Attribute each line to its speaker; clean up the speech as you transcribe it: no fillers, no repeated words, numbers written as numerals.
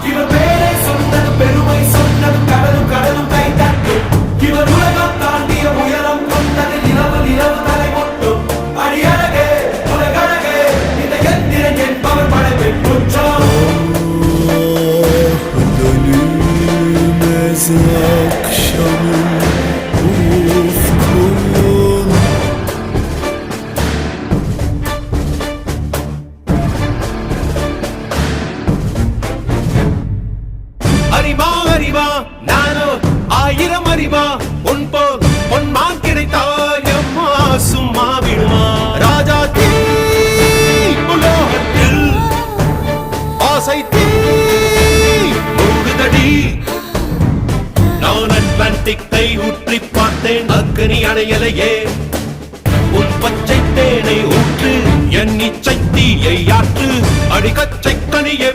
Speaker 1: இவர் பேரை சொன்னது பெருமை சொன்னது கடலும் கடலும் கை தட்டும் இவர் உலகம் தாண்டிய உயரம் கொண்டது நிலவு நிலவு தலை மொட்டும் அடியழகே உலகழகே இந்த எந்திரன் என்பவர் படைப்பின் குற்றம்
Speaker 2: அறிவா அறிவா நானோ ஆயிரம் அறிவா உன் போல் பொன்மான் கிடைத்தாயம்மா சும்மா விடுமா ராஜா தீ உலோகத்தில் ஆசை தீ மூடுதடி நான் அட்லாண்டிக்கை ஊற்றி பார்த்தேன் அக்னி அணையலையே உன் பச்சை தேனை ஊற்று என் இச்சை தீயை ஆற்று அடிக்கச்சை கனியே